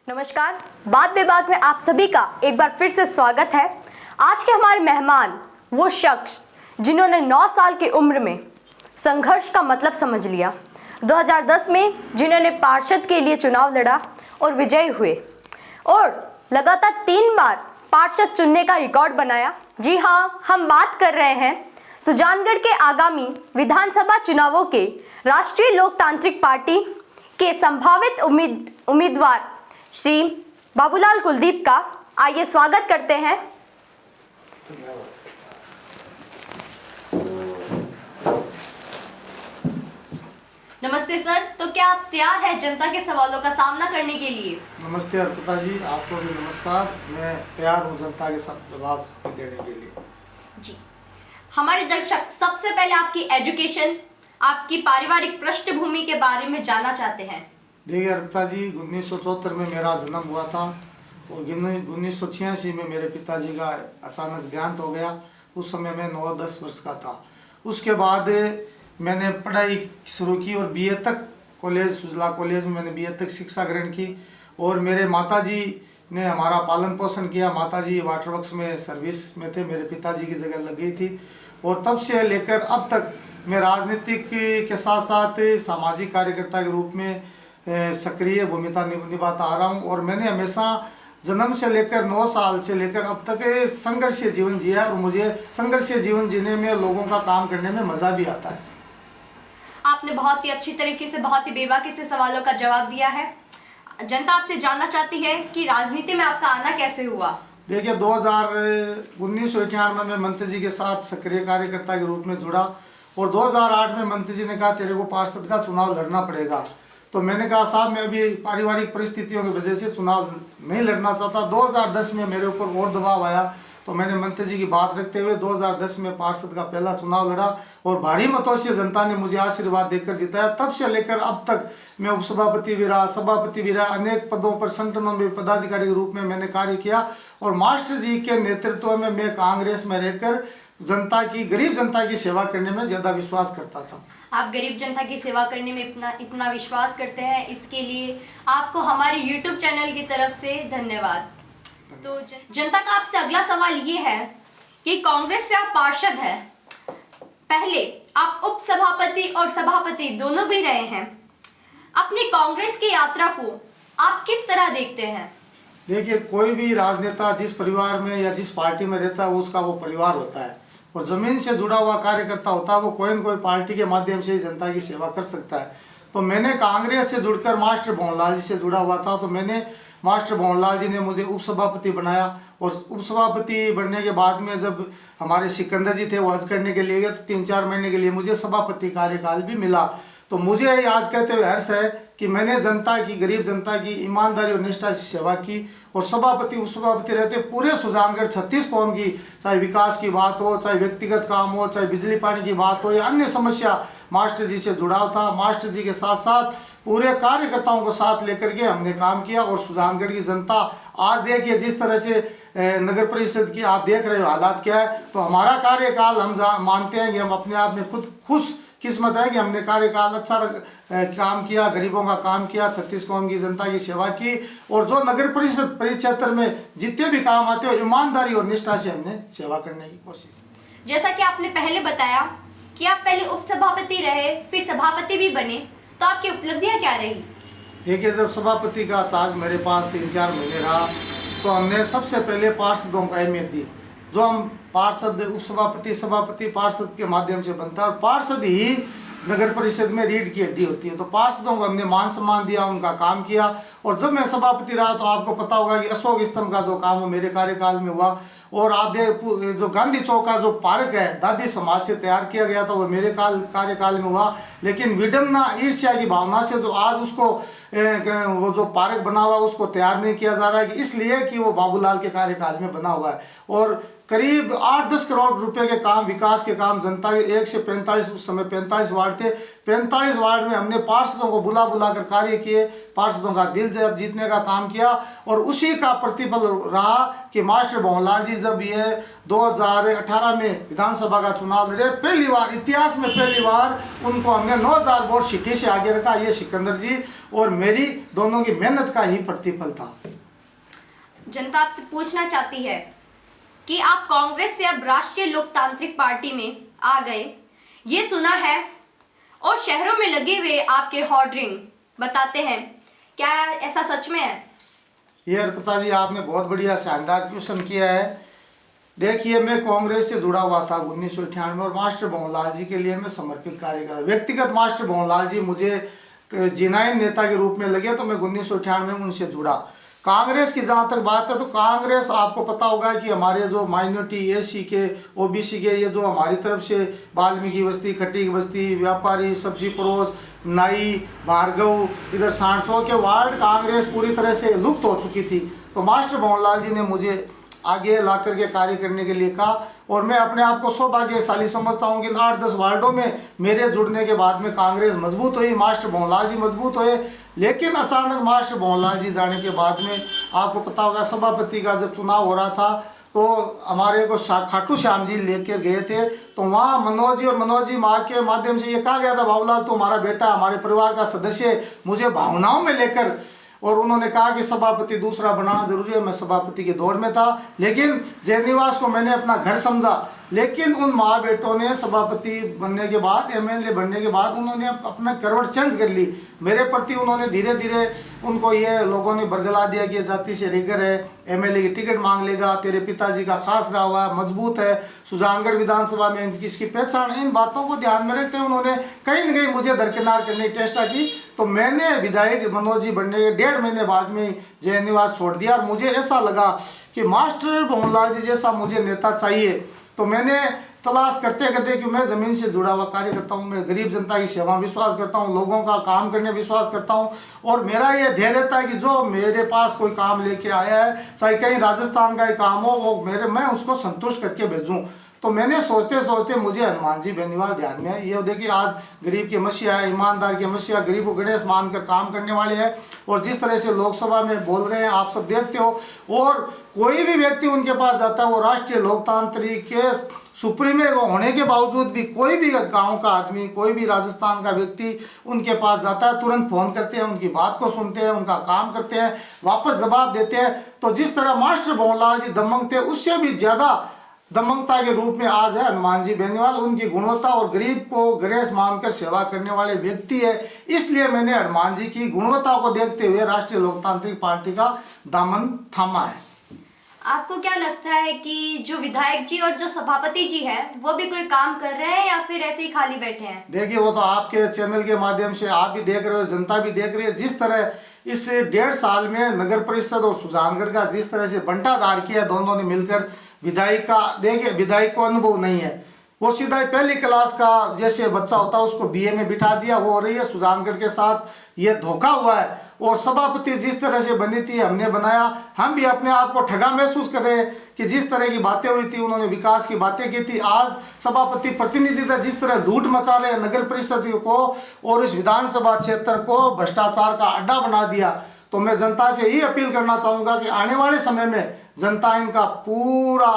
नमस्कार, बात विवाद में आप सभी का एक बार फिर से स्वागत है। आज के हमारे मेहमान वो शख्स जिन्होंने 9 साल की उम्र में संघर्ष का मतलब समझ लिया, 2010 में जिन्होंने पार्षद के लिए चुनाव लड़ा और विजयी हुए और लगातार 3 बार पार्षद चुनने का रिकॉर्ड बनाया। जी हाँ, हम बात कर रहे हैं सुजानगढ़ के आगामी विधानसभा चुनावों के राष्ट्रीय लोकतांत्रिक पार्टी के संभावित उम्मीदवार श्री बाबूलाल कुलदीप का। आइए स्वागत करते हैं। नमस्ते सर, तो क्या आप तैयार हैं जनता के सवालों का सामना करने के लिए? नमस्ते अर्पिता जी, आपको भी नमस्कार। मैं तैयार हूं जनता के सब जवाब देने के लिए। जी, हमारे दर्शक सबसे पहले आपकी एजुकेशन, आपकी पारिवारिक पृष्ठभूमि के बारे में जानना चाहते हैं। देखिए अर्पिता जी, 1974 में मेरा जन्म हुआ था और 1986 में मेरे पिताजी का अचानक देहांत हो गया। उस समय मैं 9-10 वर्ष का था। उसके बाद मैंने पढ़ाई शुरू की और बीए तक सुजला कॉलेज में मैंने बीए तक शिक्षा ग्रहण की और मेरे माताजी ने हमारा पालन पोषण किया। माताजी वाटर वर्क्स में सर्विस में थे, मेरे पिताजी की जगह लग गई थी और तब से लेकर अब तक मैं राजनीतिक के साथ साथ सामाजिक कार्यकर्ता के रूप में सक्रिय भूमिका निभाता आ रहा हूँ और मैंने हमेशा जन्म से लेकर 9 साल से लेकर अब तक संघर्षीय जीवन जिया और मुझे संघर्षीय जीवन जीने में, लोगों का काम करने में मज़ा भी आता है। आपने बहुत ही अच्छी तरीके से, बहुत ही बेबाकी से सवालों का जवाब दिया है। जनता आपसे जानना चाहती है कि राजनीति में आपका आना कैसे हुआ? देखिए 1991 में मंत्री जी के साथ सक्रिय कार्यकर्ता के रूप में जुड़ा और 2008 में मंत्री जी ने कहा तेरे को पार्षद का चुनाव लड़ना पड़ेगा। तो मैंने कहा साहब मैं अभी पारिवारिक परिस्थितियों की वजह से चुनाव नहीं लड़ना चाहता। 2010 में मेरे ऊपर और दबाव आया तो मैंने मंत्री जी की बात रखते हुए 2010 में पार्षद का पहला चुनाव लड़ा और भारी मतों से जनता ने मुझे आशीर्वाद देकर जिताया। तब से लेकर अब तक मैं उपसभापति भी रहा, सभापति भी रहा, अनेक पदों पर संगठनों में पदाधिकारी के रूप में मैंने कार्य किया और मास्टर जी के नेतृत्व में मैं कांग्रेस में रहकर जनता की, गरीब जनता की सेवा करने में ज़्यादा विश्वास करता था। आप गरीब जनता की सेवा करने में इतना विश्वास करते हैं, इसके लिए आपको हमारे YouTube चैनल की तरफ से धन्यवाद। तो जनता का आपसे अगला सवाल ये है कि कांग्रेस से आप पार्षद हैं, पहले आप उप सभापति और सभापति दोनों भी रहे हैं। अपनी कांग्रेस की यात्रा को आप किस तरह देखते हैं? देखिए कोई भी राजनेता जिस परिवार में या जिस पार्टी में रहता है उसका वो परिवार होता है और ज़मीन से जुड़ा हुआ कार्यकर्ता होता है, वो कोई न कोई पार्टी के माध्यम से ही जनता की सेवा कर सकता है। तो मैंने कांग्रेस से जुड़कर मास्टर भंवरलाल जी से जुड़ा हुआ था, तो मैंने मास्टर भंवरलाल जी ने मुझे उपसभापति बनाया और उपसभापति बनने के बाद में जब हमारे सिकंदर जी थे वो हज करने के लिए गए तो 3-4 महीने के लिए मुझे सभापति कार्यकाल भी मिला। तो मुझे आज कहते हुए हर्ष है कि मैंने जनता की, गरीब जनता की ईमानदारी और निष्ठा से सेवा की और सभापति उपसभापति रहते पूरे सुजानगढ़ 36 कौम की, चाहे विकास की बात हो, चाहे व्यक्तिगत काम हो, चाहे बिजली पानी की बात हो या अन्य समस्या, मास्टर जी से जुड़ाव था। मास्टर जी के साथ साथ पूरे कार्यकर्ताओं को साथ लेकर के हमने काम किया और सुजानगढ़ की जनता आज देखिए जिस तरह से नगर परिषद की आप देख रहे हो हालात क्या है। तो हमारा कार्यकाल हम मानते हैं कि हम अपने आप में खुद खुश किस्मत है कि हमने कार्यकाल अच्छा काम किया, गरीबों का काम किया, 36 कौम की जनता की सेवा की और जो नगर परिषद परिक्षेत्र में जितने भी काम आते हैं ईमानदारी और निष्ठा से हमने सेवा करने की कोशिश की। जैसा कि आपने पहले बताया कि आप पहले उपसभापति रहे, फिर सभापति भी बने, तो आपकी उपलब्धियां क्या रही? देखिए जब सभापति का चार्ज मेरे पास 3-4 महीने रहा तो हमने सबसे पहले पार्षदों को अहमियत दी। जो हम पार्षद, उपसभापति, सभापति पार्षद के माध्यम से बनता है और पार्षद ही नगर परिषद में रीढ़ की हड्डी होती है। तो पार्षदों को हमने मान सम्मान दिया, उनका काम किया और जब मैं सभापति रहा तो आपको पता होगा कि अशोक स्तंभ का जो काम वो मेरे कार्यकाल में हुआ और आप जो गांधी चौक का जो पार्क है दादी समाज से तैयार किया गया था वो मेरे कार्यकाल में हुआ। लेकिन विडम्बना, ईर्ष्या की भावना से जो आज उसको वो जो पार्क बना हुआ उसको तैयार नहीं किया जा रहा है, इसलिए कि वो बाबूलाल के कार्यकाल में बना हुआ है। और करीब 8-10 करोड़ रुपए के काम, विकास के काम जनता के 1 से 45, उस समय 45 वार्ड थे, 45 वार्ड में हमने पार्षदों को बुला बुला कर कार्य किए, पार्षदों का दिल जीतने का काम किया। और उसी का प्रतिफल रहा कि मास्टर भंवरलाल जी जब ये 2018 में विधानसभा का चुनाव लड़े, पहली बार इतिहास में पहली बार उनको हमने 9000 वोट सीटी से आगे रखा। ये सिकंदर जी और मेरी दोनों की मेहनत का ही प्रतिफल था। जनता आपसे पूछना चाहती है कि आप कांग्रेस से अब राष्ट्रीय लोकतांत्रिक पार्टी में आ गए, ये सुना है, और शहरों में लगे हुए आपके होर्डिंग बताते हैं, क्या ऐसा सच में है? ये अर्पिता जी, आपने बहुत बढ़िया शानदार क्वेश्चन किया है। देखिए, मैं कांग्रेस से जुड़ा हुआ था 1998 में, और मास्टर भंवरलाल जी के लिए मैं समर्पित कार्य कर, व्यक्तिगत मास्टर भंवरलाल जी मुझे जिनायन नेता के रूप में लगे, तो मैं 1998 में उनसे जुड़ा। कांग्रेस की जहाँ तक बात है, तो कांग्रेस आपको पता होगा कि हमारे जो माइनॉरिटी, एसी के, ओबीसी के, ये जो हमारी तरफ से वाल्मीकि बस्ती, खटीक बस्ती, व्यापारी, सब्जी परोस, नाई, भार्गव, इधर सांडचौ के वार्ड कांग्रेस पूरी तरह से लुप्त हो चुकी थी। तो मास्टर भंवरलाल जी ने मुझे आगे ला करके कार्य करने के लिए कहा, और मैं अपने आप को सौभाग्यशाली समझता हूँ कि 8-10 वार्डों में मेरे जुड़ने के बाद में कांग्रेस मजबूत हुई, मास्टर भंवरलाल जी मजबूत हुए। लेकिन अचानक मास्टर भंवरलाल जी जाने के बाद में आपको पता होगा, सभापति का जब चुनाव हो रहा था, तो हमारे को खाटू श्याम जी लेकर गए थे, तो वहाँ मनोज जी और मनोज जी माँ के माध्यम से ये कहा गया था, बाबूलाल तो हमारा बेटा, हमारे परिवार का सदस्य, मुझे भावनाओं में लेकर, और उन्होंने कहा कि सभापति दूसरा बनाना जरूरी है। मैं सभापति के दौड़ में था, लेकिन जयनिवास को मैंने अपना घर समझा। लेकिन उन माँ बेटों ने सभापति बनने के बाद, एमएलए बनने के बाद, उन्होंने अपना करवट चेंज कर ली मेरे प्रति। उन्होंने धीरे धीरे उनको ये लोगों ने बरगला दिया कि जाति से रेगर है, एमएलए की टिकट मांग लेगा, तेरे पिताजी का खास रहा हुआ है, मजबूत है, सुजानगढ़ विधानसभा में इसकी पहचान। इन बातों को ध्यान में रखते हुए उन्होंने कहीं न कहीं मुझे दरकिनार करने की चेष्टा की। तो मैंने विधायक मनोज जी बनने के 1.5 महीने बाद में जयनिवास छोड़ दिया, और मुझे ऐसा लगा कि मास्टर भंवरलाल जी जैसा मुझे नेता चाहिए। तो मैंने तलाश करते करते, कि मैं ज़मीन से जुड़ा हुआ कार्य करता हूँ, मैं गरीब जनता की सेवा में विश्वास करता हूँ, लोगों का काम करने में विश्वास करता हूँ, और मेरा ये ध्येय रहता है कि जो मेरे पास कोई काम लेके आया है, चाहे कहीं राजस्थान का ही काम हो, वो मैं उसको संतुष्ट करके भेजूँ। तो मैंने सोचते सोचते मुझे हनुमान जी बेनीवाल ध्यान में है। ये देखिए, आज गरीब के मसीहा है, ईमानदार के मसीहा, गरीब को गणेश मानकर काम करने वाले हैं, और जिस तरह से लोकसभा में बोल रहे हैं, आप सब देखते हो। और कोई भी व्यक्ति उनके पास जाता है, वो राष्ट्रीय लोकतांत्रिक के सुप्रीमे होने के बावजूद भी, कोई भी गांव का आदमी, कोई भी राजस्थान का व्यक्ति उनके पास जाता है, तुरंत फोन करते हैं, उनकी बात को सुनते हैं, उनका काम करते हैं, वापस जवाब देते हैं। तो जिस तरह मास्टर भंवरलाल जी दमंग थे, उससे भी ज़्यादा दमंगता के रूप में आज है हनुमान जी बेनीवाल। उनकी गुणवत्ता और गरीब को गणेश मानकर सेवा करने वाले व्यक्ति है। इसलिए मैंने हनुमान जी की गुणवत्ता को देखते हुए राष्ट्रीय लोकतांत्रिक पार्टी का दामन थामा है। आपको क्या लगता है कि जो विधायक जी और जो सभापति जी हैं, वो भी कोई काम कर रहे हैं या फिर ऐसे ही खाली बैठे हैं? देखिए, वो तो आपके चैनल के माध्यम से आप भी देख रहे हो, जनता भी देख रही है। जिस तरह इस 1.5 साल में नगर परिषद और सुजानगढ़ का जिस तरह से बंटाधार किया दोनों ने मिलकर, विधायक का देखिए, विधायक को अनुभव नहीं है, वो सीधा पहली क्लास का जैसे बच्चा होता है उसको बीए में बिठा दिया, वो हो रही है। सुजानगढ़ के साथ ये धोखा हुआ है। और सभापति जिस तरह से बनी थी, हमने बनाया, हम भी अपने आप को ठगा महसूस कर रहे हैं कि जिस तरह की बातें हुई थी, उन्होंने विकास की बातें की थी। आज सभापति प्रतिनिधि जिस तरह लूट मचा रहे हैं नगर परिषद को और इस विधानसभा क्षेत्र को भ्रष्टाचार का अड्डा बना दिया। तो मैं जनता से यही अपील करना चाहूँगा कि आने वाले समय में जनता इनका पूरा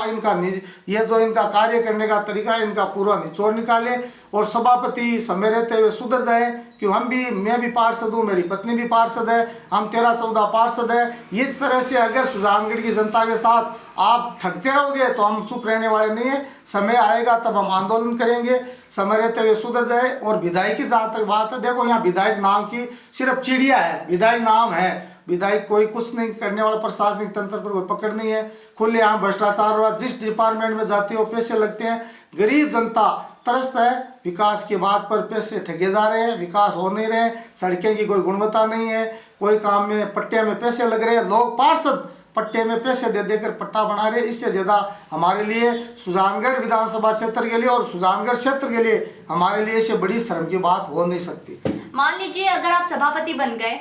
ये जो इनका कार्य करने का तरीका है, इनका पूरा निचोड़ निकाले, और सभापति समय रहते हुए सुधर जाए। क्यों, मैं भी पार्षद हूँ, मेरी पत्नी भी पार्षद है, हम 13-14 पार्षद है। इस तरह से अगर सुजानगढ़ की जनता के साथ आप ठगते रहोगे तो हम चुप रहने वाले नहीं है। समय आएगा तब हम आंदोलन करेंगे, समय रहते हुए सुधर जाए। और विधायक की जहाँ तक बात है, देखो यहाँ विधायक नाम की सिर्फ चिड़िया है, विधायक नाम है, विधायक कोई कुछ नहीं करने वाला, प्रशासनिक तंत्र पर कोई पकड़ नहीं है। खुले यहाँ भ्रष्टाचार हो रहा, जिस डिपार्टमेंट में जाते हो पैसे लगते हैं, गरीब जनता तरसत है। विकास की बात पर पैसे ठगे जा रहे हैं, विकास हो नहीं रहे, सड़कें की कोई गुणवत्ता नहीं है, कोई काम में पट्टे में पैसे लग रहे हैं, लोग पार्षद पट्टे में पैसे दे देकर पट्टा बना रहे। इससे ज़्यादा हमारे लिए सुजानगढ़ विधानसभा क्षेत्र के लिए और सुजानगढ़ क्षेत्र के लिए हमारे लिए इससे बड़ी शर्म की बात हो नहीं सकती। मान लीजिए अगर आप सभापति बन गए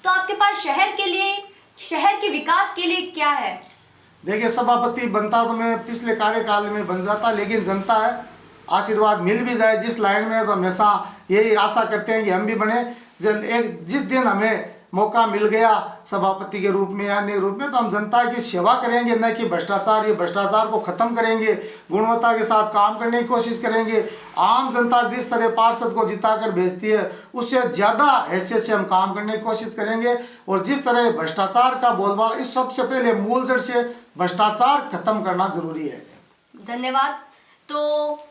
तो आपके पास शहर के लिए, शहर के विकास के लिए क्या है? देखिए, सभापति बनता तो मैं पिछले कार्यकाल में बन जाता, लेकिन जनता है, आशीर्वाद मिल भी जाए जिस लाइन में, तो हमेशा यही आशा करते हैं कि हम भी बने। जिस दिन हमें मौका मिल गया सभापति के रूप में या अन्य रूप में, तो हम जनता की सेवा करेंगे, न कि भ्रष्टाचार। ये भ्रष्टाचार को खत्म करेंगे, गुणवत्ता के साथ काम करने की कोशिश करेंगे। आम जनता जिस तरह पार्षद को जिताकर भेजती है, उससे ज़्यादा हैसियत से हम काम करने की कोशिश करेंगे। और जिस तरह भ्रष्टाचार का बोलबाला, इस सबसे पहले मूल जड़ से भ्रष्टाचार खत्म करना जरूरी है। धन्यवाद। तो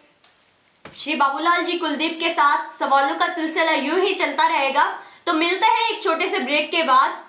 श्री बाबूलाल जी कुलदीप के साथ सवालों का सिलसिला यूं ही चलता रहेगा। तो मिलते हैं एक छोटे से ब्रेक के बाद।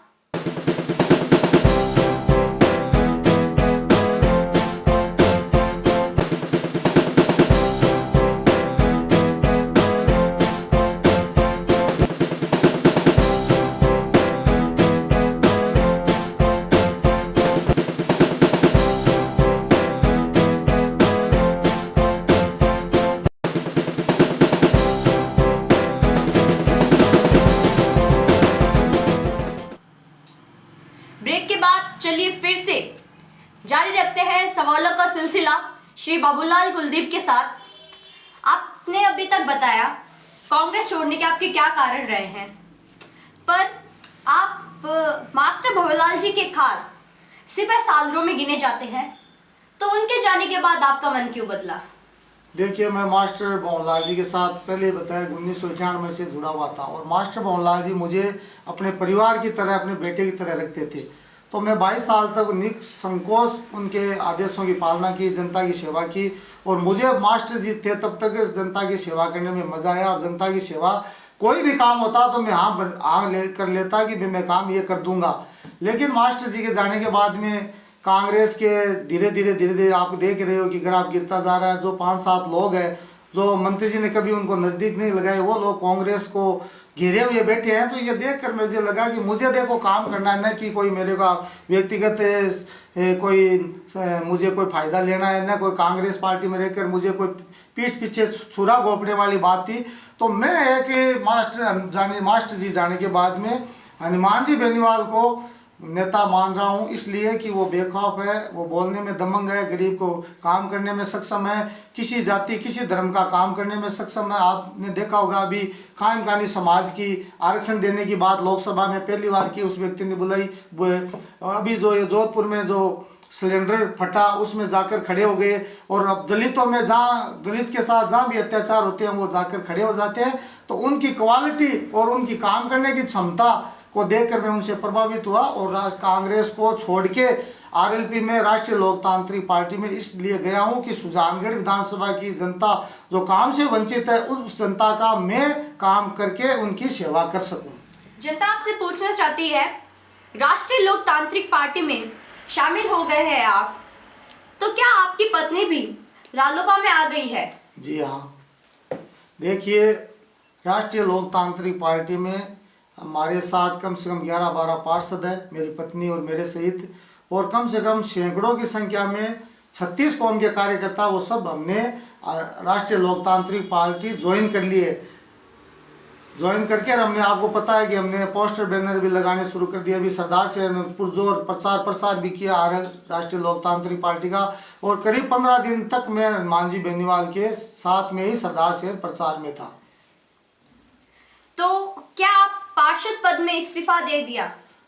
चलिए फिर से जारी रखते हैं सवालों का सिलसिला श्री बाबूलाल कुलदीप के साथ। आपने अभी तक बताया कांग्रेस छोड़ने के आपके क्या कारण रहे हैं, पर आप मास्टर भंवरलाल जी के खास सिपह सालरों में गिने जाते हैं, तो उनके जाने के बाद आपका मन क्यों बदला? देखिए, मैं मास्टर भंवरलाल जी के साथ पहले बताया 1991 से जुड़ा हुआ था, और मास्टर भंवरलाल जी मुझे अपने परिवार की तरह, अपने बेटे की तरह रखते थे। तो मैं 22 साल तक निसंकोच उनके आदेशों की पालना की, जनता की सेवा की, और मुझे मास्टर जी थे तब तक जनता की सेवा करने में मज़ा आया। और जनता की सेवा, कोई भी काम होता तो मैं हाँ कर लेता कि मैं काम ये कर दूंगा। लेकिन मास्टर जी के जाने के बाद में कांग्रेस के धीरे धीरे आप देख रहे हो कि ग्राफ गिरता जा रहा है। जो 5-7 लोग हैं, जो मंत्री जी ने कभी उनको नज़दीक नहीं लगाए, वो लोग कांग्रेस को घेरे हुए बैठे हैं। तो ये देखकर मुझे लगा कि मुझे देखो काम करना है, न कि कोई मेरे का व्यक्तिगत मुझे कोई फ़ायदा लेना है, न कोई कांग्रेस पार्टी में रहकर मुझे कोई पीठ पीछे छुरा घोंपने वाली बात थी। तो मैं एक मास्टर जी जाने के बाद में हनुमान जी बेनीवाल को नेता मान रहा हूँ, इसलिए कि वो बेखौफ है, वो बोलने में दमंग है, गरीब को काम करने में सक्षम है, किसी जाति किसी धर्म का काम करने में सक्षम है। आपने देखा होगा अभी खानकानी समाज की आरक्षण देने की बात लोकसभा में पहली बार की उस व्यक्ति ने बुलाई। अभी जो ये जोधपुर में जो सिलेंडर फटा, उसमें जाकर खड़े हो गए। और अब दलितों में, जहाँ दलित के साथ जहाँ भी अत्याचार होते हैं, वो जाकर खड़े हो जाते हैं। तो उनकी क्वालिटी और उनकी काम करने की क्षमता को देखकर मैं उनसे प्रभावित हुआ, और कांग्रेस को छोड़ के आरएलपी में, राष्ट्रीय लोकतांत्रिक पार्टी में इसलिए गया हूं कि सुजानगढ़ विधानसभा की जनता जो काम से वंचित है, उस जनता का मैं काम करके उनकी सेवा कर सकूं। जनता आपसे पूछना चाहती है, राष्ट्रीय लोकतांत्रिक पार्टी में शामिल हो गए हैं आप, तो क्या आपकी पत्नी भी रालोपा में आ गई है? जी हाँ, देखिए, राष्ट्रीय लोकतांत्रिक पार्टी में हमारे साथ कम से कम 11-12 पार्षद है, मेरी पत्नी और मेरे सहित, और कम से कम सैकड़ों की संख्या में 36 कौम के कार्यकर्ता, वो सब हमने राष्ट्रीय लोकतांत्रिक पार्टी ज्वाइन कर ली है। ज्वाइन करके हमने, आपको पता है कि हमने पोस्टर बैनर भी लगाने शुरू कर दिया। अभी सरदार से पुरजोर प्रसार भी किया राष्ट्रीय लोकतांत्रिक पार्टी का, और करीब 15 दिन तक मैं हनुमान जी बेनीवाल के साथ में ही सरदार शहर प्रचार में था। तो क्या आप पार्षद पद में इस्तीफा दे दिया?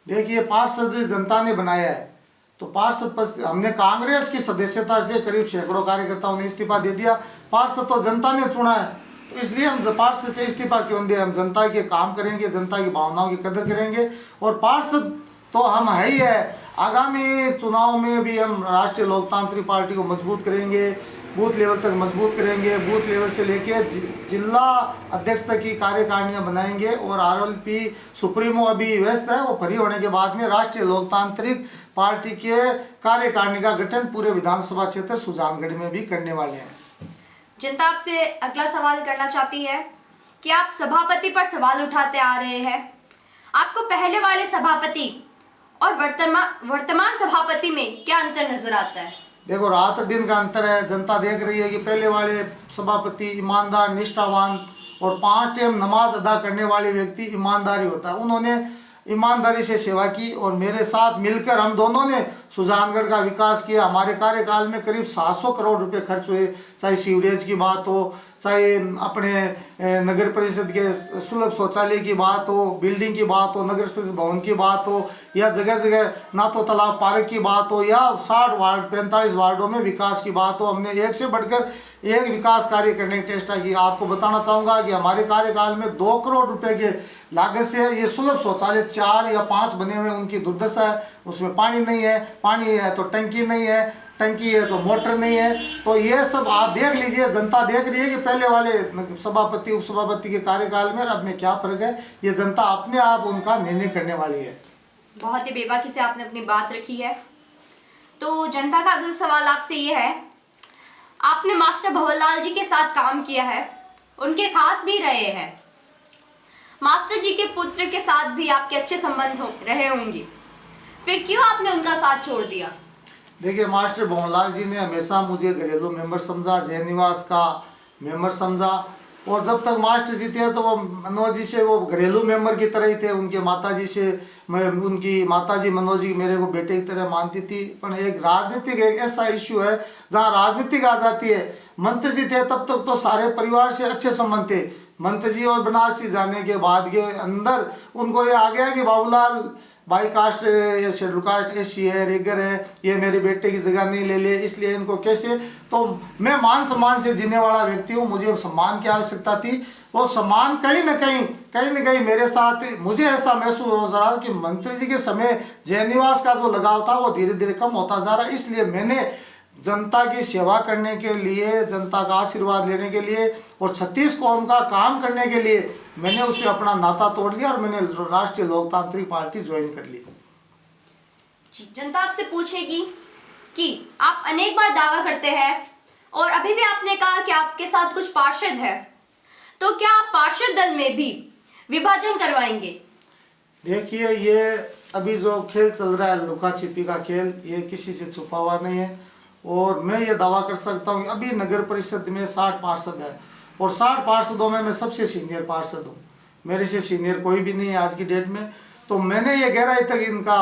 देखिए, पार्षद जनता ने बनाया है, तो पार्षद पद हमने कांग्रेस की सदस्यता से करीब सैकड़ों कार्यकर्ताओं ने इस्तीफा दे दिया। पार्षद तो जनता ने चुना है, तो इसलिए हम पार्षद से इस्तीफा क्यों दें? हम जनता के काम करेंगे, जनता की भावनाओं की कदर करेंगे, और पार्षद तो हम है ही है। आगामी चुनाव में भी हम राष्ट्रीय लोकतांत्रिक पार्टी को मजबूत करेंगे, बूथ लेवल तक मजबूत करेंगे, बूथ लेवल से लेके जिला अध्यक्ष तक की कार्यकारिणियाँ बनाएंगे। और आरएलपी सुप्रीमो अभी व्यस्त है, वो फ्री होने के बाद में राष्ट्रीय लोकतांत्रिक पार्टी के कार्यकारिणी का गठन पूरे विधानसभा क्षेत्र सुजानगढ़ में भी करने वाले हैं। जनता आपसे अगला सवाल करना चाहती है कि आप सभापति पर सवाल उठाते आ रहे हैं, आपको पहले वाले सभापति और वर्तमान सभापति में क्या अंतर नजर आता है? देखो, रात दिन का अंतर है। जनता देख रही है कि पहले वाले सभापति ईमानदार, निष्ठावान और 5 टाइम नमाज अदा करने वाले व्यक्ति ईमानदारी होता है। उन्होंने ईमानदारी से सेवा की और मेरे साथ मिलकर हम दोनों ने सुजानगढ़ का विकास किया। हमारे कार्यकाल में करीब 700 करोड़ रुपए खर्च हुए, चाहे सीवरेज की बात हो, चाहे अपने नगर परिषद के सुलभ शौचालय की बात हो, बिल्डिंग की बात हो, नगर परिषद भवन की बात हो, या जगह जगह ना तो तालाब पार्क की बात हो, या 60 वार्ड 45 वार्डों में विकास की बात हो। हमने एक से बढ़कर एक विकास कार्य करने की चेष्टा की। आपको बताना चाहूँगा कि हमारे कार्यकाल में 2 करोड़ रुपए के लागत से ये सुलभ शौचालय 4 या 5 बने हुए, उनकी दुर्दशा है। उसमें पानी नहीं है, पानी है तो टंकी नहीं है, टंकी है तो मोटर नहीं है। तो ये सब आप देख लीजिए, जनता देख रही है कि पहले वाले सभापति उप सभापति के कार्यकाल में अब में क्या फर्क है। ये जनता अपने आप उनका निर्णय करने वाली है। बहुत ही बेबाकी से आपने अपनी बात रखी है। तो जनता का अगला सवाल आपसे ये है, आपने मास्टर भंवरलाल जी के साथ काम किया है, उनके खास भी रहे हैं, मास्टर जी के पुत्र के साथ भी आपके अच्छे संबंध रहे होंगे, फिर क्यों आपने उनका साथ छोड़ दिया? देखिए, मास्टर भंवरलाल जी ने हमेशा मुझे घरेलू मेंबर समझा, जय निवास का मेंबर समझा। और जब तक मास्टर जी थे तो वो मनोज जी से वो घरेलू मेंबर की तरह ही थे। उनके माता जी से मैं, उनकी माता जी मनोज जी मेरे को बेटे की तरह मानती थी। पर एक राजनीतिक एक ऐसा इश्यू है जहाँ राजनीतिक आ जाती है। मंत्री जी थे तब तक तो सारे परिवार से अच्छे संबंध थे। मंत्री जी और बनारसी जाने के बाद के अंदर उनको ये आ गया कि बाबूलाल बाई कास्ट या शेड्यूल कास्ट एससी है, रेगर है, ये मेरे बेटे की जगह नहीं ले ले, इसलिए इनको कैसे। तो मैं मान सम्मान से जीने वाला व्यक्ति हूँ, मुझे सम्मान की आवश्यकता थी। वो सम्मान कहीं न कहीं मेरे साथ, मुझे ऐसा महसूस हो रहा कि मंत्री जी के समय जयनिवास का जो लगाव था वो धीरे धीरे कम होता जा रहा है। इसलिए मैंने जनता की सेवा करने के लिए, जनता का आशीर्वाद लेने के लिए और 36 कौम का काम करने के लिए मैंने उससे अपना नाता तोड़ लिया और मैंने राष्ट्रीय लोकतांत्रिक पार्टी ज्वाइन कर ली। जनता आपसे पूछेगी कि आप अनेक बार दावा करते हैं और अभी भी आपने कहा कि आपके साथ कुछ पार्षद है, तो क्या आप पार्षद दल में भी विभाजन करवाएंगे? देखिए, ये अभी जो खेल चल रहा है लुका छिपी का खेल, ये किसी से छुपा हुआ नहीं है। और मैं ये दावा कर सकता हूँ कि अभी नगर परिषद में 60 पार्षद है और 60 पार्षदों में मैं सबसे सीनियर पार्षद हूँ। मेरे से सीनियर कोई भी नहीं है आज की डेट में। तो मैंने ये गहराई तक इनका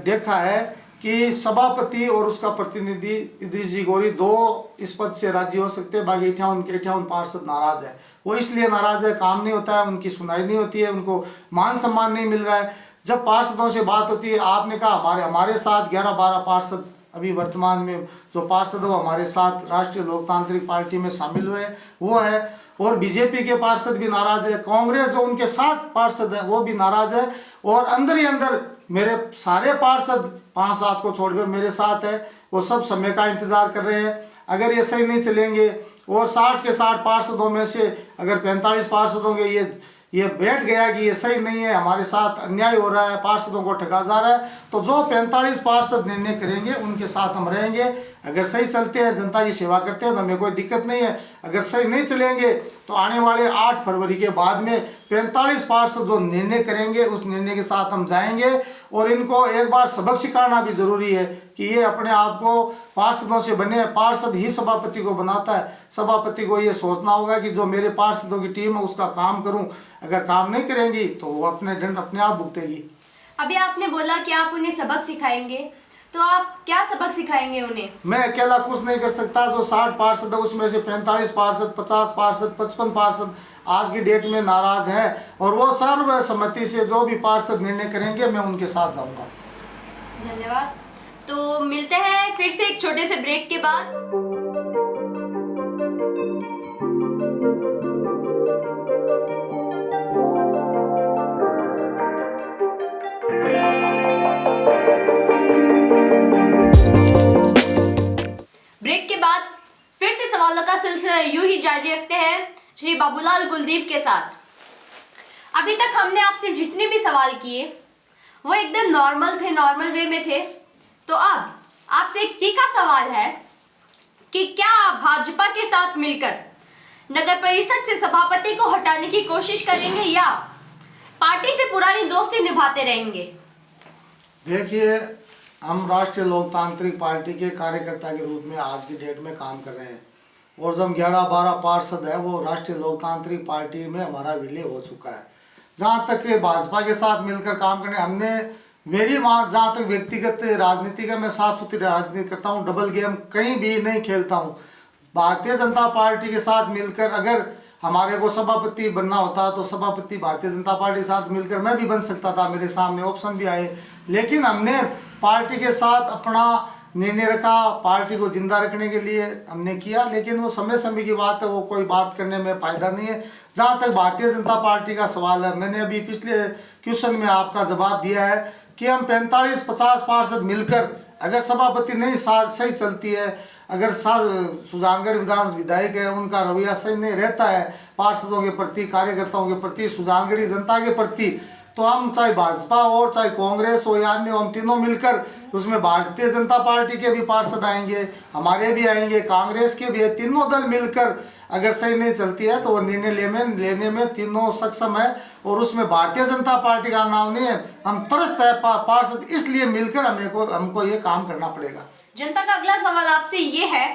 देखा है कि सभापति और उसका प्रतिनिधि इद्रिस जी गोरी 2 इस पद से राजी हो सकते हैं, बाकी 58 पार्षद नाराज है। वो इसलिए नाराज है, काम नहीं होता है, उनकी सुनाई नहीं होती है, उनको मान सम्मान नहीं मिल रहा है। जब पार्षदों से बात होती है, आपने कहा हमारे साथ 11-12 पार्षद अभी वर्तमान में जो पार्षद वो हमारे साथ राष्ट्रीय लोकतांत्रिक पार्टी में शामिल हुए वो है। और बीजेपी के पार्षद भी नाराज है, कांग्रेस जो उनके साथ पार्षद है वो भी नाराज है। और अंदर ही अंदर मेरे सारे पार्षद 5-7 को छोड़कर मेरे साथ है, वो सब समय का इंतजार कर रहे हैं। अगर ये सही नहीं चलेंगे और 60 के 60 पार्षदों में से अगर 45 पार्षद होंगे, ये बैठ गया कि ये सही नहीं है, हमारे साथ अन्याय हो रहा है, पार्षदों को ठगा जा रहा है, तो जो 45 पार्षद निर्णय करेंगे उनके साथ हम रहेंगे। अगर सही चलते हैं, जनता की सेवा करते हैं तो हमें कोई दिक्कत नहीं है। अगर सही नहीं चलेंगे तो आने वाले 8 फरवरी के बाद में 45 पार्षद जो निर्णय करेंगे उस निर्णय के साथ हम जाएंगे। और इनको एक बार सबक सिखाना भी जरूरी है कि ये अपने आप को पार्षदों से बने, पार्षद ही सभापति को बनाता है। सभापति को ये सोचना होगा कि जो मेरे पार्षदों की टीम है उसका काम करूं, अगर काम नहीं करेंगी तो वो अपने दंड अपने आप भुगतेगी। अभी आपने बोला कि आप उन्हें सबक सिखाएंगे, तो आप क्या सबक सिखाएंगे उन्हें? मैं अकेला कुछ नहीं कर सकता। जो 60 पार्षद है उसमें से 45 पार्षद, 50 पार्षद, 55 पार्षद आज की डेट में नाराज हैं और वो सर्वसम्मति से जो भी पार्षद निर्णय करेंगे मैं उनके साथ जाऊंगा। धन्यवाद। तो मिलते हैं फिर से एक छोटे से ब्रेक के बाद। ब्रेक के बाद फिर से सवालों का सिलसिला यूं ही जारी रखते हैं श्री बाबूलाल कुलदीप के साथ। अभी तक हमने आपसे जितने भी सवाल किए वो एकदम नॉर्मल थे, नॉर्मल वे में थे। तो अब आपसे एक तीखा सवाल है कि क्या आप भाजपा के साथ मिलकर नगर परिषद से सभापति को हटाने की कोशिश करेंगे या पार्टी से पुरानी दोस्ती निभाते रहेंगे? देखिए, हम राष्ट्रीय लोकतांत्रिक पार्टी के कार्यकर्ता के रूप में आज की डेट में काम कर रहे हैं और जो हम 11-12 पार्षद हैं वो राष्ट्रीय लोकतांत्रिक पार्टी में हमारा विलय हो चुका है। जहाँ तक कि भाजपा के साथ मिलकर काम करने हमने मेरी वहाँ जहाँ तक व्यक्तिगत राजनीति का मैं साफ सुथरी राजनीति करता हूँ, डबल गेम कहीं भी नहीं खेलता हूँ। भारतीय जनता पार्टी के साथ मिलकर अगर हमारे को सभापति बनना होता तो सभापति भारतीय जनता पार्टी के साथ मिलकर मैं भी बन सकता था, मेरे सामने ऑप्शन भी आए, लेकिन हमने पार्टी के साथ अपना निर्णय रखा, पार्टी को जिंदा रखने के लिए हमने किया। लेकिन वो समय समय की बात है, वो कोई बात करने में फायदा नहीं है। जहाँ तक भारतीय जनता पार्टी का सवाल है, मैंने अभी पिछले क्वेश्चन में आपका जवाब दिया है कि हम 45-50 पार्षद मिलकर अगर सभापति नहीं सही चलती है, अगर सुजानगढ़ विधायक है उनका रवैया सही नहीं रहता है पार्षदों के प्रति, कार्यकर्ताओं के प्रति, सुजानगढ़ी जनता के प्रति, तो हम चाहे भाजपा और चाहे कांग्रेस हो या अन्य, हम तीनों मिलकर उसमें भारतीय जनता पार्टी के भी पार्षद आएंगे, हमारे भी आएंगे, कांग्रेस के भी है, तीनों दल मिलकर अगर सही नहीं चलती है तो वो निर्णय लेने में तीनों सक्षम है। और उसमें भारतीय जनता पार्टी का नाम नहीं है, हम तरसते हैं पार्षद, इसलिए मिलकर हमको ये काम करना पड़ेगा। जनता का अगला सवाल आपसे ये है,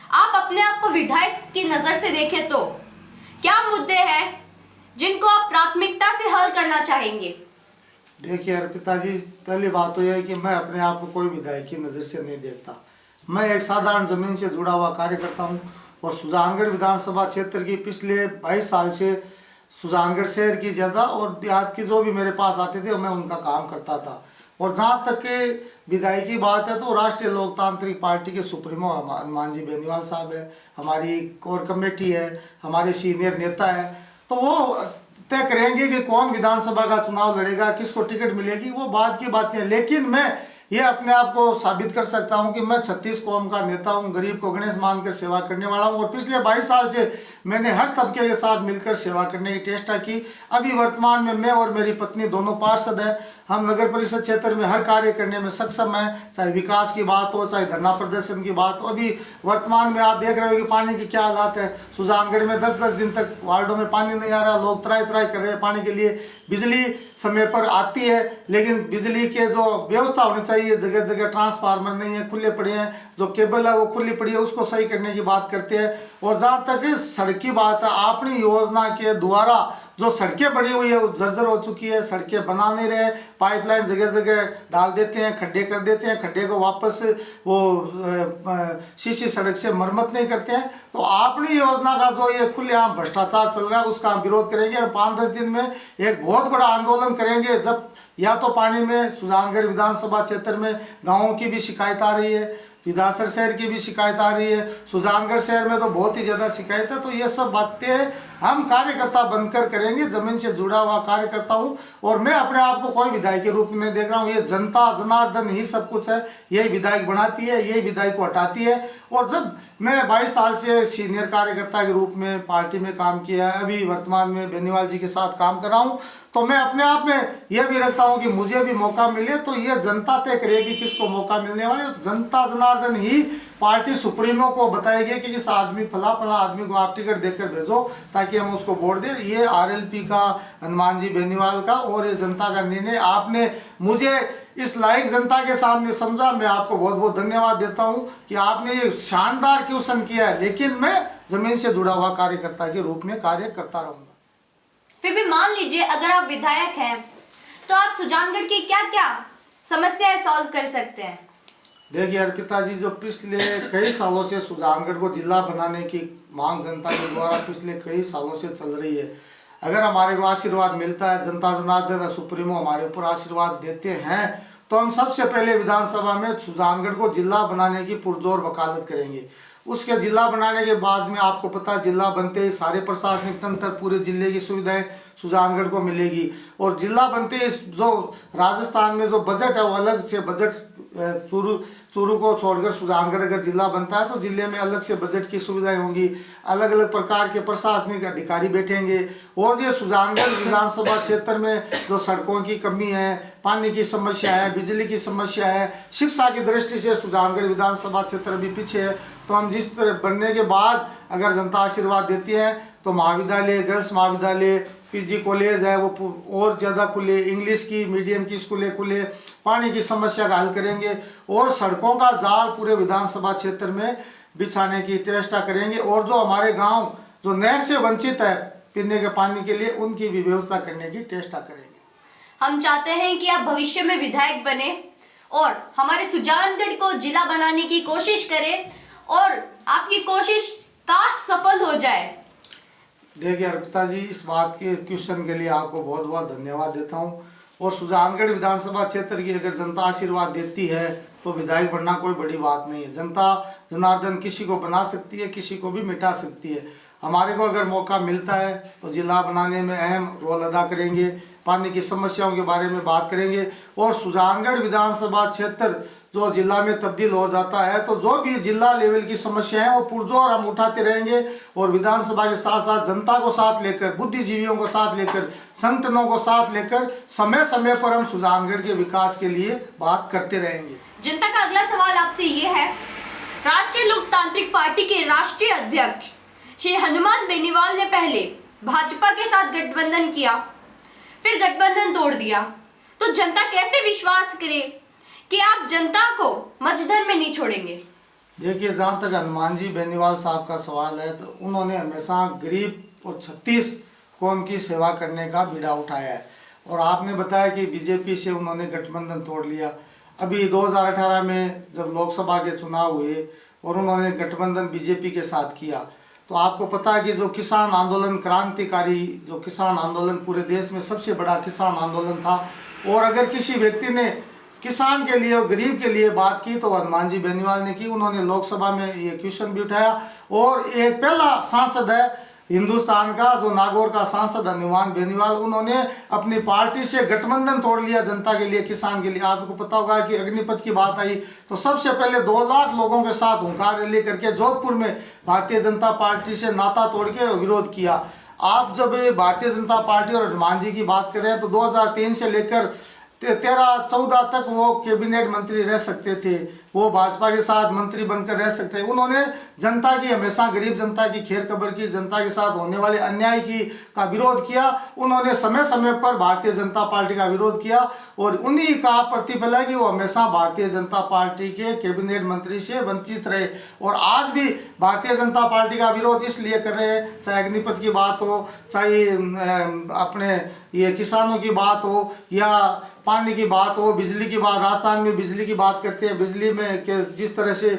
आप अपने आप को विधायक की नजर से देखें तो क्या मुद्दे हैं जिनको आप प्राथमिकता से हल करना चाहेंगे? देखिए अर्पिता जी, पहली बात तो यह है कि मैं अपने आप को कोई विधायक की नज़र से नहीं देखता। मैं एक साधारण ज़मीन से जुड़ा हुआ कार्यकर्ता हूँ और सुजानगढ़ विधानसभा क्षेत्र की पिछले 22 साल से सुजानगढ़ शहर की ज़्यादा और देहात की जो भी मेरे पास आते थे मैं उनका काम करता था। और जहाँ तक के विधायक की बात है तो राष्ट्रीय लोकतांत्रिक पार्टी के सुप्रीमो हनुमान जी बेनीवाल साहब है, हमारी कोर कमेटी है, हमारे सीनियर नेता है, तो वो तय करेंगे कि कौन विधानसभा का चुनाव लड़ेगा, किसको टिकट मिलेगी, वो बात की बातें हैं। लेकिन मैं ये अपने आप को साबित कर सकता हूँ कि मैं 36 कौम का नेता हूँ, गरीब को गणेश मानकर सेवा करने वाला हूँ और पिछले 22 साल से मैंने हर तबके के साथ मिलकर सेवा करने की चेष्टा की। अभी वर्तमान में मैं और मेरी पत्नी दोनों पार्षद हैं, हम नगर परिषद क्षेत्र में हर कार्य करने में सक्षम हैं, चाहे विकास की बात हो, चाहे धरना प्रदर्शन की बात हो। अभी वर्तमान में आप देख रहे हो कि पानी की क्या हालात है, सुजानगढ़ में 10-10 दिन तक वार्डों में पानी नहीं आ रहा, लोग त्राई कर रहे हैं पानी के लिए। बिजली समय पर आती है लेकिन बिजली के जो व्यवस्था होनी चाहिए, जगह जगह ट्रांसफार्मर नहीं है, खुले पड़े हैं, जो केबल है वो खुली पड़ी है, उसको सही करने की बात करते हैं। और जहाँ तक सड़क की बात है, अपनी योजना के द्वारा जो सड़कें बनी हुई है वो जर्जर हो चुकी है, सड़कें बना नहीं रहे, पाइपलाइन जगह जगह डाल देते हैं, खड्डे कर देते हैं, खड्डे को वापस वो शीशी सड़क से मरम्मत नहीं करते हैं। तो अपनी योजना का जो ये खुलेआम भ्रष्टाचार चल रहा है उसका हम विरोध करेंगे और 5-10 दिन में एक बहुत बड़ा आंदोलन करेंगे। जब या तो पानी में सुजानगढ़ विधानसभा क्षेत्र में गाँवों की भी शिकायत आ रही है, विधासर शहर की भी शिकायत आ रही है, सुजानगढ़ शहर में तो बहुत ही ज़्यादा शिकायत है। तो ये सब बातें हम कार्यकर्ता बनकर करेंगे, ज़मीन से जुड़ा हुआ कार्यकर्ता हूँ और मैं अपने आप को कोई विधायक के रूप में नहीं देख रहा हूँ। ये जनता जनार्दन ही सब कुछ है, यही विधायक बनाती है, यही विधायक को हटाती है। और जब मैं 22 साल से सीनियर कार्यकर्ता के रूप में पार्टी में काम किया है, अभी वर्तमान में बेनीवाल जी के साथ काम कर रहा हूँ, तो मैं अपने आप में यह भी रखता हूँ कि मुझे भी मौका मिले तो ये जनता तय करेगी किसको मौका मिलने वाले। जनता जनार्दन ही पार्टी सुप्रीमो को बताएगी कि इस आदमी फला आदमी को आप टिकट देकर भेजो ताकि हम उसको वोट दें। ये आरएलपी का, हनुमान जी बेनीवाल का और ये जनता का निर्णय, आपने मुझे इस लायक जनता के सामने समझा, मैं आपको बहुत बहुत धन्यवाद देता हूँ कि आपने ये शानदार क्वेश्चन किया है। लेकिन मैं जमीन से जुड़ा हुआ कार्यकर्ता के रूप में कार्य करता रहूँगा। फिर भी मान लीजिए अगर आप विधायक हैं तो आप सुजानगढ़ की क्या क्या समस्याएं सॉल्व कर सकते हैं? देखिए अर्पिता जी, जो पिछले कई सालों से सुजानगढ़ को जिला बनाने की मांग जनता के द्वारा पिछले कई सालों से चल रही है, अगर हमारे को आशीर्वाद मिलता है, जनता जनार्दन सुप्रीमो हमारे ऊपर आशीर्वाद देते हैं, तो हम सबसे पहले विधानसभा में सुजानगढ़ को जिला बनाने की पुरजोर वकालत करेंगे। उसके जिला बनाने के बाद में आपको पता है जिला बनते ही सारे प्रशासनिक तंत्र, पूरे जिले की सुविधाएं सुजानगढ़ को मिलेगी। और जिला बनते ही जो राजस्थान में जो बजट है वो अलग से बजट, चूरू को छोड़कर सुजानगढ़ अगर जिला बनता है तो जिले में अलग से बजट की सुविधाएं होंगी, अलग अलग प्रकार के प्रशासनिक अधिकारी बैठेंगे। और ये सुजानगढ़ विधानसभा क्षेत्र में जो सड़कों की कमी है, पानी की समस्या है, बिजली की समस्या है, शिक्षा की दृष्टि से सुजानगढ़ विधानसभा क्षेत्र भी पीछे है। तो हम जिस तरह बनने के बाद अगर जनता आशीर्वाद देती है तो महाविद्यालय, गर्ल्स महाविद्यालय, पीजी कॉलेज है वो और ज़्यादा खुले, इंग्लिश की मीडियम की स्कूलें खुले, पानी की समस्या का हल करेंगे और सड़कों का जाल पूरे विधानसभा क्षेत्र में बिछाने की चेष्टा करेंगे। और जो हमारे गांव जो नहर से वंचित है, पीने के पानी के लिए उनकी भी व्यवस्था करने की चेष्टा करेंगे। हम चाहते हैं कि आप भविष्य में विधायक बने और हमारे सुजानगढ़ को जिला बनाने की कोशिश करें और आपकी कोशिश काश सफल हो जाए। देखिए अर्पिता जी, इस बात के क्वेश्चन के लिए आपको बहुत बहुत धन्यवाद देता हूँ। और सुजानगढ़ विधानसभा क्षेत्र की अगर जनता आशीर्वाद देती है तो विधायक बनना कोई बड़ी बात नहीं है। जनता जनार्दन किसी को बना सकती है, किसी को भी मिटा सकती है। हमारे को अगर मौका मिलता है तो जिला बनाने में अहम रोल अदा करेंगे, पानी की समस्याओं के बारे में बात करेंगे। और सुजानगढ़ विधानसभा क्षेत्र जो जिला में तब्दील हो जाता है तो जो भी जिला लेवल की समस्या है वो पुरजोर हम उठाते रहेंगे। और विधानसभा के साथ साथ जनता को साथ लेकर, बुद्धिजीवियों को साथ लेकर, संगठनों को साथ लेकर समय समय पर हम सुजानगढ़ के विकास के लिए बात करते रहेंगे। जनता का अगला सवाल आपसे ये है, राष्ट्रीय लोकतांत्रिक पार्टी के राष्ट्रीय अध्यक्ष श्री हनुमान बेनीवाल ने पहले भाजपा के साथ गठबंधन किया, फिर गठबंधन तोड़ दिया, तो जनता कैसे विश्वास करे कि आप जनता को मझधर में नहीं छोड़ेंगे? देखिए, जहाँ तक हनुमान जी बेनीवाल साहब का सवाल है तो उन्होंने हमेशा गरीब और 36 कौम की सेवा करने का बीड़ा उठाया है। और आपने बताया कि बीजेपी से उन्होंने गठबंधन तोड़ लिया। अभी 2018 में जब लोकसभा के चुनाव हुए और उन्होंने गठबंधन बीजेपी के साथ किया, तो आपको पता है कि जो किसान आंदोलन, क्रांतिकारी जो किसान आंदोलन पूरे देश में सबसे बड़ा किसान आंदोलन था। और अगर किसी व्यक्ति ने किसान के लिए और गरीब के लिए बात की तो हनुमान जी बेनीवाल ने की। उन्होंने लोकसभा में ये क्वेश्चन भी उठाया और एक पहला सांसद है हिंदुस्तान का, जो नागौर का सांसद हनुमान बेनीवाल, उन्होंने अपनी पार्टी से गठबंधन तोड़ लिया जनता के लिए, किसान के लिए। आपको पता होगा कि अग्निपथ की बात आई तो सबसे पहले 2 लाख लोगों के साथ हुंकार रैली करके जोधपुर में भारतीय जनता पार्टी से नाता तोड़ के विरोध किया। आप जब भारतीय जनता पार्टी और हनुमान जी की बात करें तो 2003 से लेकर 13-14 तक वो कैबिनेट मंत्री रह सकते थे, वो भाजपा के साथ मंत्री बनकर रह सकते हैं। उन्होंने जनता की, हमेशा गरीब जनता की खैर खबर की, जनता के साथ होने वाले अन्याय का विरोध किया। उन्होंने समय समय पर भारतीय जनता पार्टी का विरोध किया और उन्हीं का प्रतिफल है कि वो हमेशा भारतीय जनता पार्टी के कैबिनेट मंत्री से वंचित रहे। और आज भी भारतीय जनता पार्टी का विरोध इसलिए कर रहे हैं, चाहे अग्निपथ की बात हो, चाहे अपने ये किसानों की बात हो या पानी की बात हो, बिजली की बात, राजस्थान में बिजली की बात करते हैं। बिजली में जिस तरह से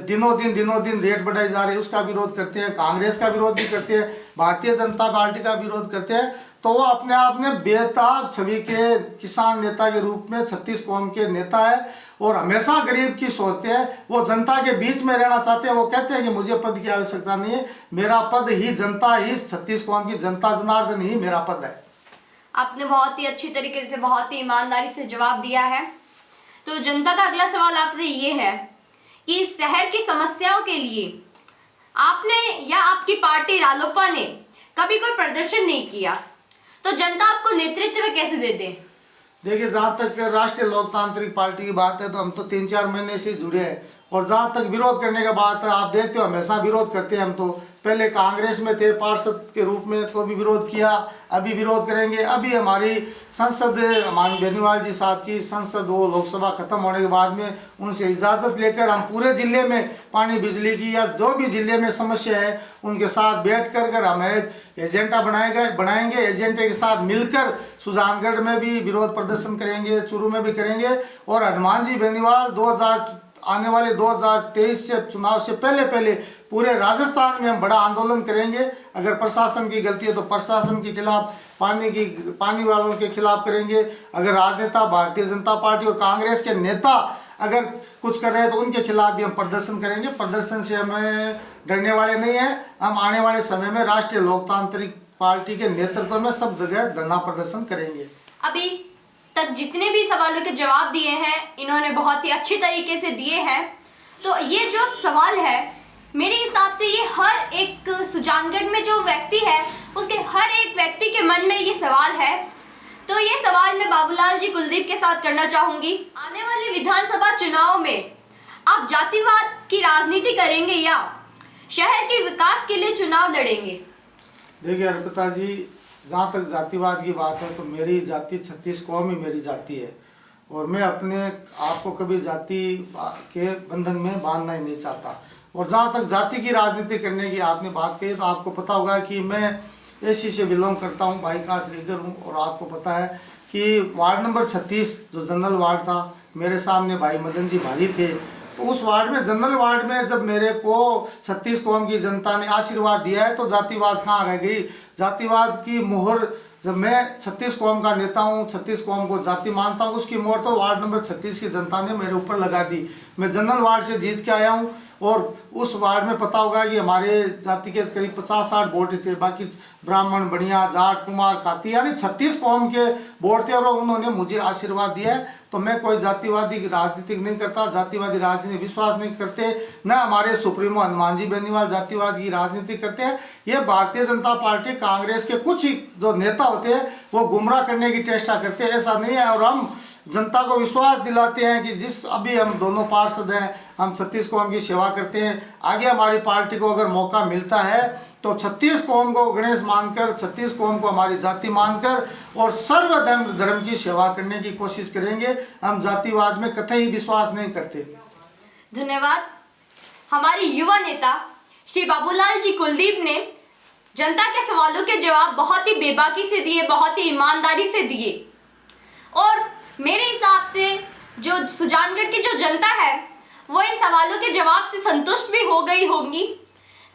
दिनों दिन रेट बढ़ाई जा रही है उसका विरोध करते हैं, कांग्रेस का विरोध भी करते हैं, भारतीय जनता पार्टी का विरोध करते हैं। तो वो अपने आप में बेताब छवि के किसान नेता के रूप में 36 कौम के नेता है और हमेशा गरीब की सोचते हैं। वो जनता के बीच में रहना चाहते हैं। वो कहते हैं कि मुझे पद की आवश्यकता नहीं है, मेरा पद ही जनता, ही 36 कौम की जनता जनार्दन ही मेरा पद है। आपने बहुत ही अच्छी तरीके से, बहुत ही ईमानदारी से जवाब दिया है। तो जनता का अगला सवाल आपसे ये है कि शहर की समस्याओं के लिए आपने या आपकी पार्टी रालोपा ने कभी कोई प्रदर्शन नहीं किया, तो जनता आपको नेतृत्व कैसे दे दे? देखिए, जहाँ तक राष्ट्रीय लोकतांत्रिक पार्टी की बात है तो हम तो 3-4 महीने से जुड़े हैं। और जहाँ तक विरोध करने का बात है, आप देखते हो हमेशा विरोध करते हैं। हम तो पहले कांग्रेस में थे पार्षद के रूप में तो भी विरोध किया, अभी विरोध करेंगे। अभी हमारी संसद, हमारे बेनीवाल जी साहब की संसद, वो लोकसभा खत्म होने के बाद में उनसे इजाज़त लेकर हम पूरे ज़िले में पानी, बिजली की या जो भी ज़िले में समस्या है उनके साथ बैठ कर हम एक एजेंडा बनाएंगे। एजेंडे के साथ मिलकर सुजानगढ़ में भी विरोध प्रदर्शन करेंगे, चूरू में भी करेंगे। और हनुमान जी बेनीवाल आने वाले 2023 से चुनाव से पहले पूरे राजस्थान में हम बड़ा आंदोलन करेंगे। अगर प्रशासन की गलती है तो प्रशासन के खिलाफ, पानी वालों के खिलाफ करेंगे। अगर राजनेता, भारतीय जनता पार्टी और कांग्रेस के नेता अगर कुछ कर रहे हैं तो उनके खिलाफ भी हम प्रदर्शन करेंगे। प्रदर्शन से हमें डरने वाले नहीं हैं। हम आने वाले समय में राष्ट्रीय लोकतांत्रिक पार्टी के नेतृत्व में सब जगह धरना प्रदर्शन करेंगे। अभी तक जितने भी सवालों के जवाब दिए हैं इन्होंने बहुत ही अच्छी तरीके से दिए हैं। तो ये जो सवाल है, मेरे हिसाब से ये हर एक सुजानगढ़ में जो व्यक्ति है उसके हर एक व्यक्ति के मन में ये सवाल है। तो ये सवाल मैं बाबूलाल जी कुलदीप के साथ करना चाहूंगी। आने वाले विधानसभा चुनाव में आप जातिवाद की राजनीति करेंगे या शहर के विकास के लिए चुनाव लड़ेंगे? देखिए अर्पिता जी, जहाँ तक जातिवाद की बात है तो मेरी जाति 36 कौम ही मेरी जाति है और मैं अपने आप को कभी जाति के बंधन में बांधना ही नहीं चाहता। और जहाँ तक जाति की राजनीति करने की आपने बात कही तो आपको पता होगा कि मैं एसी से बिलोंग करता हूँ, बाई कास्ट लीडर हूँ। और आपको पता है कि वार्ड नंबर 36 जो जनरल वार्ड था, मेरे सामने भाई मदन जी भारी थे। तो उस वार्ड में, जनरल वार्ड में, जब मेरे को 36 कौम की जनता ने आशीर्वाद दिया है तो जातिवाद कहाँ रह गई? जातिवाद की मोहर, जब मैं 36 कौम का नेता हूँ, 36 कौम को जाति मानता हूँ, उसकी मोहर तो वार्ड नंबर 36 की जनता ने मेरे ऊपर लगा दी। मैं जनरल वार्ड से जीत के आया हूँ और उस वार्ड में पता होगा कि हमारे जाति के करीब 50-60 वोट थे, बाकी ब्राह्मण, बढ़िया, जाट, कुमार, खाती, यानी 36 कौम के वोट थे और उन्होंने मुझे आशीर्वाद दिया है। तो मैं कोई जातिवादी राजनीति नहीं करता, जातिवादी राजनीति में विश्वास नहीं करते, न हमारे सुप्रीमो हनुमान जी बेनीवाल जातिवाद की राजनीति करते हैं। ये भारतीय जनता पार्टी, कांग्रेस के कुछ ही जो नेता होते हैं वो गुमराह करने की चेष्टा करते हैं, ऐसा नहीं है। और हम जनता को विश्वास दिलाते हैं कि जिस अभी हम दोनों पार्षद हैं, हम 36 कौम की सेवा करते हैं। आगे हमारी पार्टी को अगर मौका मिलता है तो 36 कौम को गणेश मानकर, 36 कौम को हमारी जाति मानकर और सर्वधर्म की सेवा करने की कोशिश करेंगे। हम जातिवाद में कतई विश्वास नहीं करते। धन्यवाद। हमारे युवा नेता श्री बाबूलाल जी कुलदीप ने जनता के सवालों के जवाब बहुत ही बेबाकी से दिए, बहुत ही ईमानदारी से दिए। और मेरे हिसाब से जो सुजानगढ़ की जो जनता है वो इन सवालों के जवाब से संतुष्ट भी हो गई होगी।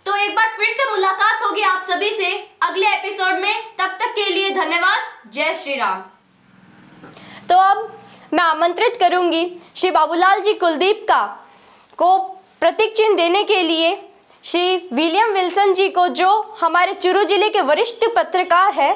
तो एक बार फिर से मुलाकात होगी आप सभी से अगले एपिसोड में। तब तक के लिए धन्यवाद। जय श्री राम। तो अब मैं आमंत्रित करूंगी श्री बाबूलाल जी कुलदीप को प्रतीक चिन्ह देने के लिए श्री विलियम विल्सन जी को, जो हमारे चुरू जिले के वरिष्ठ पत्रकार है।